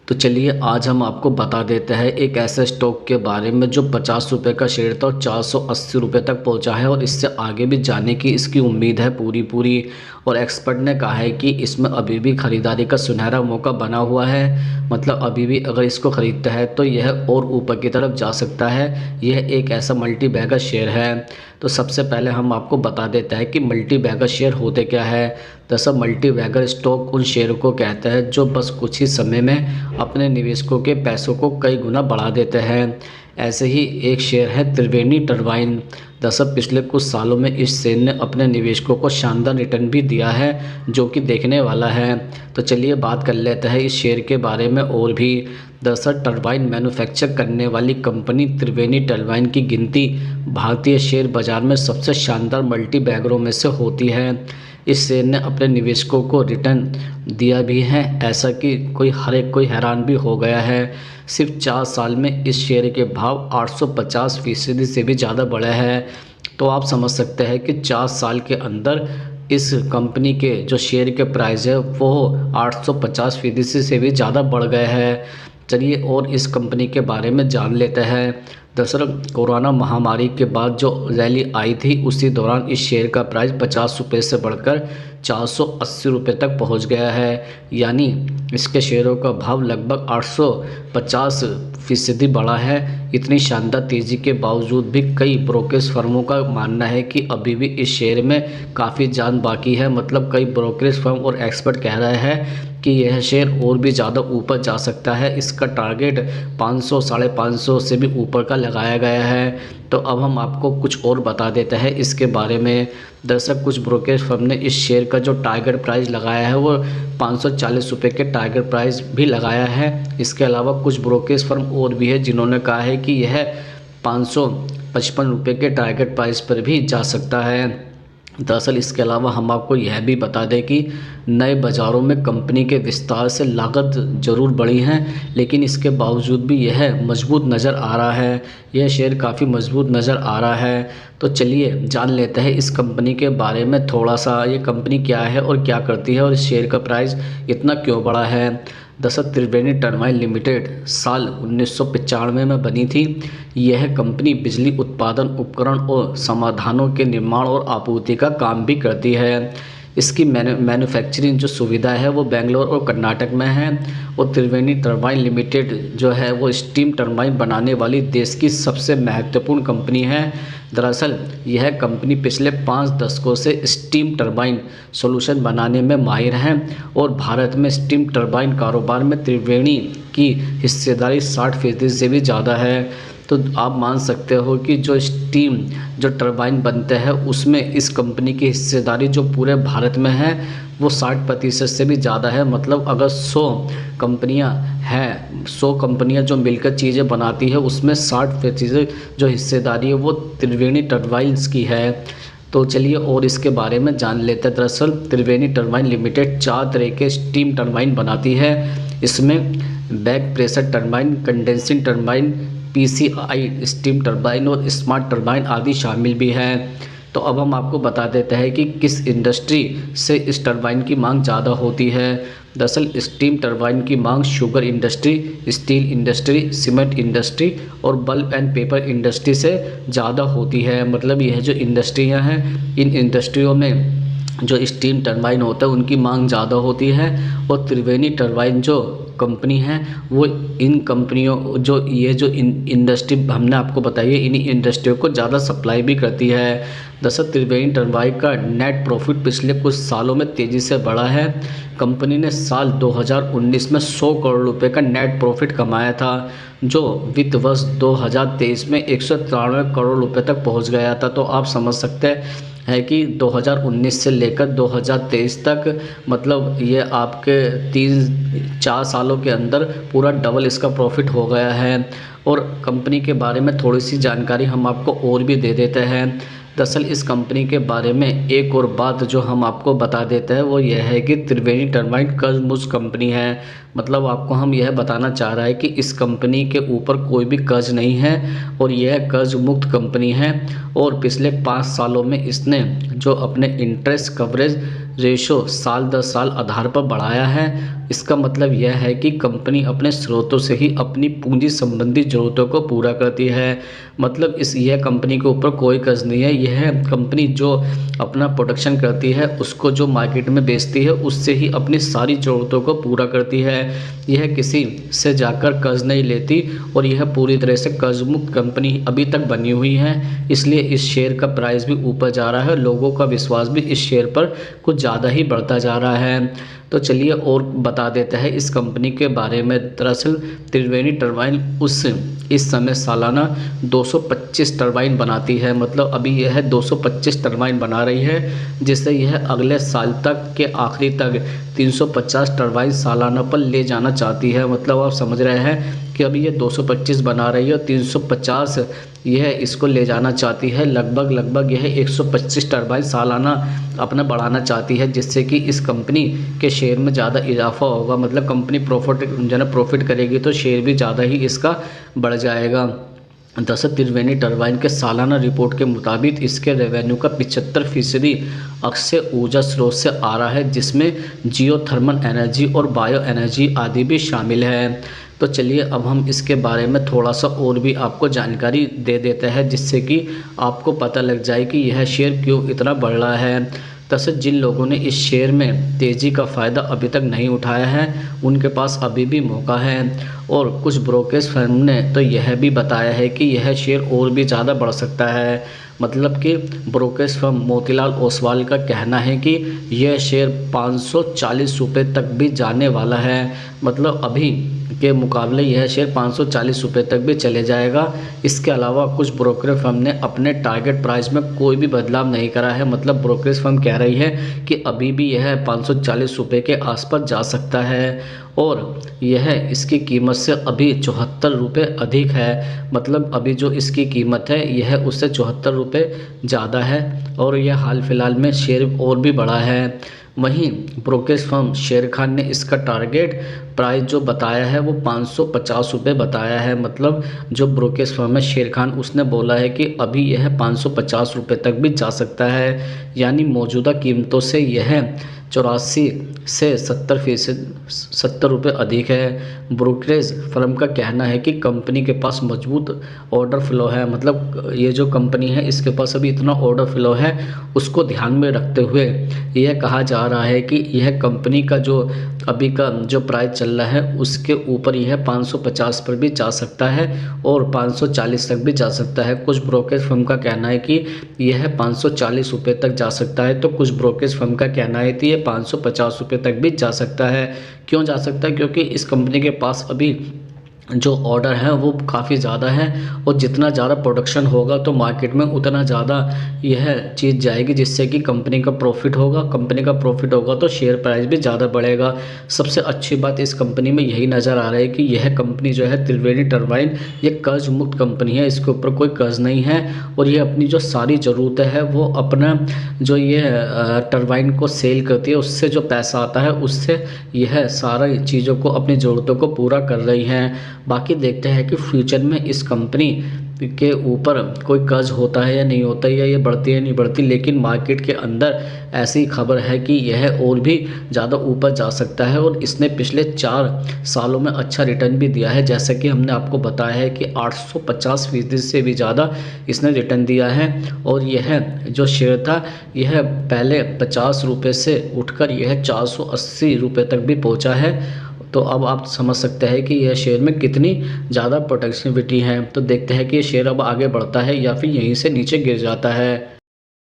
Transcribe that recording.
तो चलिए आज हम आपको बता देते हैं एक ऐसे स्टॉक के बारे में जो 50 रुपये का शेयर था और 480 रुपये तक पहुंचा है और इससे आगे भी जाने की इसकी उम्मीद है पूरी पूरी। और एक्सपर्ट ने कहा है कि इसमें अभी भी ख़रीदारी का सुनहरा मौका बना हुआ है। मतलब अभी भी अगर इसको ख़रीदता है तो यह और ऊपर की तरफ जा सकता है। यह एक ऐसा मल्टी बैगर शेयर है। तो सबसे पहले हम आपको बता देते हैं कि मल्टी बैगर शेयर होते क्या है। दरअसल मल्टी बैगर स्टॉक उन शेयर को कहते हैं जो बस कुछ ही समय में अपने निवेशकों के पैसों को कई गुना बढ़ा देते हैं। ऐसे ही एक शेयर है त्रिवेणी टरबाइन। दरअसल पिछले कुछ सालों में इस शेयर ने अपने निवेशकों को शानदार रिटर्न भी दिया है जो कि देखने वाला है। तो चलिए बात कर लेते हैं इस शेयर के बारे में और भी। दरअसल टरबाइन मैन्युफैक्चर करने वाली कंपनी त्रिवेणी टरबाइन की गिनती भारतीय शेयर बाजार में सबसे शानदार मल्टी बैगरों में से होती है। इस शेयर ने अपने निवेशकों को रिटर्न दिया भी है, ऐसा कि हर एक कोई हैरान भी हो गया है। सिर्फ 4 साल में इस शेयर के भाव 850% से भी ज़्यादा बढ़े हैं। तो आप समझ सकते हैं कि 4 साल के अंदर इस कंपनी के जो शेयर के प्राइस है वो 850% से भी ज़्यादा बढ़ गए हैं। चलिए और इस कंपनी के बारे में जान लेते हैं। दरअसल कोरोना महामारी के बाद जो रैली आई थी उसी दौरान इस शेयर का प्राइस 50 रुपये से बढ़कर 480 रुपये तक पहुंच गया है। यानी इसके शेयरों का भाव लगभग 850% बढ़ा है। इतनी शानदार तेज़ी के बावजूद भी कई ब्रोकरेज फर्मों का मानना है कि अभी भी इस शेयर में काफ़ी जान बाकी है। मतलब कई ब्रोकरेज फर्म और एक्सपर्ट कह रहे हैं कि यह शेयर और भी ज़्यादा ऊपर जा सकता है। इसका टारगेट 500 550 से भी ऊपर का लगाया गया है। तो अब हम आपको कुछ और बता देते हैं इसके बारे में। दरअसल कुछ ब्रोकरेज फर्म ने इस शेयर का जो टारगेट प्राइस लगाया है वो 540 रुपये के टारगेट प्राइस भी लगाया है। इसके अलावा कुछ ब्रोकरेज फर्म और भी है जिन्होंने कहा है कि यह 555 रुपये के टारगेट प्राइस पर भी जा सकता है। दरअसल इसके अलावा हम आपको यह भी बता दें कि नए बाज़ारों में कंपनी के विस्तार से लागत ज़रूर बढ़ी है, लेकिन इसके बावजूद भी यह मजबूत नज़र आ रहा है। यह शेयर काफ़ी मजबूत नज़र आ रहा है। तो चलिए जान लेते हैं इस कंपनी के बारे में थोड़ा सा। ये कंपनी क्या है और क्या करती है और इस शेयर का प्राइस इतना क्यों बढ़ा है। दरअसल त्रिवेणी टरबाइन लिमिटेड साल 1995 में बनी थी। यह कंपनी बिजली उत्पादन उपकरण और समाधानों के निर्माण और आपूर्ति का काम भी करती है। इसकी मैन्युफैक्चरिंग जो सुविधा है वो बेंगलोर और कर्नाटक में है। और त्रिवेणी टरबाइन लिमिटेड जो है वो स्टीम टरबाइन बनाने वाली देश की सबसे महत्वपूर्ण कंपनी है। दरअसल यह कंपनी पिछले 5 दशकों से स्टीम टरबाइन सॉल्यूशन बनाने में माहिर है और भारत में स्टीम टरबाइन कारोबार में त्रिवेणी की हिस्सेदारी 60% से भी ज़्यादा है। तो आप मान सकते हो कि जो टरबाइन बनते हैं उसमें इस कंपनी की हिस्सेदारी जो पूरे भारत में है वो 60% से भी ज़्यादा है। मतलब अगर 100 कंपनियां हैं, 100 कंपनियां जो मिलकर चीज़ें बनाती है उसमें 60% जो हिस्सेदारी है वो त्रिवेणी टरबाइन्स की है। तो चलिए और इसके बारे में जान लेते हैं। दरअसल त्रिवेणी टरबाइन लिमिटेड 4 तरह के स्टीम टरबाइन बनाती है। इसमें back pressure turbine, condensing turbine, PCI steam turbine और स्मार्ट टरबाइन आदि शामिल भी हैं। तो अब हम आपको बता देते हैं कि किस इंडस्ट्री से इस टरबाइन की मांग ज़्यादा होती है। दरअसल स्टीम टरबाइन की मांग sugar industry, steel industry, cement industry और बल्ब एंड पेपर इंडस्ट्री से ज़्यादा होती है। मतलब यह जो इंडस्ट्रियां हैं इन इंडस्ट्रियों में जो स्टीम टरबाइन होता है उनकी मांग ज़्यादा होती है। और त्रिवेणी टरबाइन जो कंपनी है वो इन कंपनियों जो इंडस्ट्री हमने आपको बताई है इन्हीं इंडस्ट्रियों को ज़्यादा सप्लाई भी करती है। दरअसल त्रिवेणी टरबाइन का नेट प्रॉफिट पिछले कुछ सालों में तेज़ी से बढ़ा है। कंपनी ने साल 2019 में 100 करोड़ रुपए का नेट प्रॉफिट कमाया था जो वित्त वर्ष 2023 में 193 करोड़ रुपए तक पहुंच गया था। तो आप समझ सकते है कि 2019 से लेकर 2023 तक मतलब ये आपके 3-4 सालों के अंदर पूरा डबल इसका प्रॉफिट हो गया है। और कंपनी के बारे में थोड़ी सी जानकारी हम आपको और भी दे देते हैं। दरअसल इस कंपनी के बारे में एक और बात जो हम आपको बता देते हैं वो यह है कि त्रिवेणी टरबाइन कर्ज मुक्त कंपनी है। मतलब आपको हम यह बताना चाह रहा है कि इस कंपनी के ऊपर कोई भी कर्ज नहीं है और यह कर्ज मुक्त कंपनी है। और पिछले 5 सालों में इसने जो अपने इंटरेस्ट कवरेज रेशो साल दर साल आधार पर बढ़ाया है। इसका मतलब यह है कि कंपनी अपने स्रोतों से ही अपनी पूंजी संबंधी ज़रूरतों को पूरा करती है। मतलब यह कंपनी के ऊपर कोई कर्ज नहीं है। यह कंपनी जो अपना प्रोडक्शन करती है उसको जो मार्केट में बेचती है उससे ही अपनी सारी ज़रूरतों को पूरा करती है। यह किसी से जाकर कर्ज नहीं लेती और यह पूरी तरह से कर्ज मुक्त कंपनी अभी तक बनी हुई है। इसलिए इस शेयर का प्राइस भी ऊपर जा रहा है, लोगों का विश्वास भी इस शेयर पर कुछ ज़्यादा ही बढ़ता जा रहा है। तो चलिए और बता देते हैं इस कंपनी के बारे में। दरअसल त्रिवेणी टरबाइन इस समय सालाना 225 टरबाइन बनाती है। मतलब अभी यह 225 टरबाइन बना रही है, जिससे यह अगले साल तक के आखिरी तक 350 टरबाइन सालाना पर ले जाना चाहती है। मतलब आप समझ रहे हैं कि अभी ये 225 बना रही है और 350 यह इसको ले जाना चाहती है। लगभग यह 125 टरबाइन सालाना अपना बढ़ाना चाहती है, जिससे कि इस कंपनी के शेयर में ज़्यादा इजाफा होगा। मतलब कंपनी प्रॉफिट करेगी तो शेयर भी ज़्यादा ही इसका बढ़ जाएगा। दरअसल त्रिवेणी टरबाइन के सालाना रिपोर्ट के मुताबिक इसके रेवेन्यू का 75% अक्षय ऊर्जा स्रोत से आ रहा है, जिसमें जियोथर्मल एनर्जी और बायो एनर्जी आदि भी शामिल है। तो चलिए अब हम इसके बारे में थोड़ा सा और भी आपको जानकारी दे देते हैं, जिससे कि आपको पता लग जाए कि यह शेयर क्यों इतना बढ़ रहा है। दरअसल जिन लोगों ने इस शेयर में तेज़ी का फ़ायदा अभी तक नहीं उठाया है उनके पास अभी भी मौका है। और कुछ ब्रोकरेज फर्म ने तो यह भी बताया है कि यह शेयर और भी ज़्यादा बढ़ सकता है। मतलब कि ब्रोकरेज फर्म मोतीलाल ओसवाल का कहना है कि यह शेयर 540 रुपये तक भी जाने वाला है। मतलब अभी के मुकाबले यह शेयर 540 रुपये तक भी चले जाएगा। इसके अलावा कुछ ब्रोकरेज फर्म ने अपने टारगेट प्राइस में कोई भी बदलाव नहीं करा है। मतलब ब्रोकरेज फर्म कह रही है कि अभी भी यह 540 रुपये के आसपास जा सकता है और यह इसकी कीमत से अभी 74 रुपये अधिक है। मतलब अभी जो इसकी कीमत है यह उससे 74 रुपये ज़्यादा है और यह हाल फिलहाल में शेयर और भी बढ़ा है। वहीं ब्रोकरेज फर्म शेर खान ने इसका टारगेट प्राइस जो बताया है वो 550 रुपये बताया है। मतलब जो ब्रोकरेज फर्म है शेर खान उसने बोला है कि अभी यह 550 रुपये तक भी जा सकता है। यानी मौजूदा कीमतों से यह 84 से 70 रुपये अधिक है। ब्रोकरेज फर्म का कहना है कि कंपनी के पास मजबूत ऑर्डर फ्लो है। मतलब ये जो कंपनी है इसके पास अभी इतना ऑर्डर फ्लो है, उसको ध्यान में रखते हुए यह कहा जा रहा है कि यह कंपनी का जो अभी का जो प्राइस चल रहा है उसके ऊपर यह 550 पर भी जा सकता है और 540 तक भी जा सकता है। कुछ ब्रोकरेज फर्म का कहना है कि यह 540 रुपये तक जा सकता है, तो कुछ ब्रोकरेज फर्म का कहना है कि यह 550 रुपये तक भी जा सकता है। क्यों जा सकता है? क्योंकि इस कंपनी के पास अभी जो ऑर्डर है वो काफ़ी ज़्यादा है और जितना ज़्यादा प्रोडक्शन होगा तो मार्केट में उतना ज़्यादा यह चीज़ जाएगी, जिससे कि कंपनी का प्रॉफिट होगा। कंपनी का प्रॉफिट होगा तो शेयर प्राइस भी ज़्यादा बढ़ेगा। सबसे अच्छी बात इस कंपनी में यही नज़र आ रहा है कि यह कंपनी जो है त्रिवेणी टरबाइन ये कर्ज मुक्त कंपनी है, इसके ऊपर कोई कर्ज नहीं है और ये अपनी जो सारी ज़रूरतें हैं वो अपना जो ये टरबाइन को सेल करती है उससे जो पैसा आता है उससे यह सारी चीज़ों को अपनी ज़रूरतों को पूरा कर रही हैं। बाकी देखते हैं कि फ्यूचर में इस कंपनी के ऊपर कोई कर्ज होता है या नहीं होता है, या ये बढ़ती है नहीं बढ़ती। लेकिन मार्केट के अंदर ऐसी खबर है कि यह और भी ज़्यादा ऊपर जा सकता है और इसने पिछले 4 सालों में अच्छा रिटर्न भी दिया है। जैसा कि हमने आपको बताया है कि 850% से भी ज़्यादा इसने रिटर्न दिया है और यह जो शेयर था यह पहले 50 रुपये से उठकर यह 480 रुपये तक भी पहुँचा है। तो अब आप समझ सकते हैं कि यह शेयर में कितनी ज़्यादा पोटेंशियलिटी है। तो देखते हैं कि ये शेयर अब आगे बढ़ता है या फिर यहीं से नीचे गिर जाता है।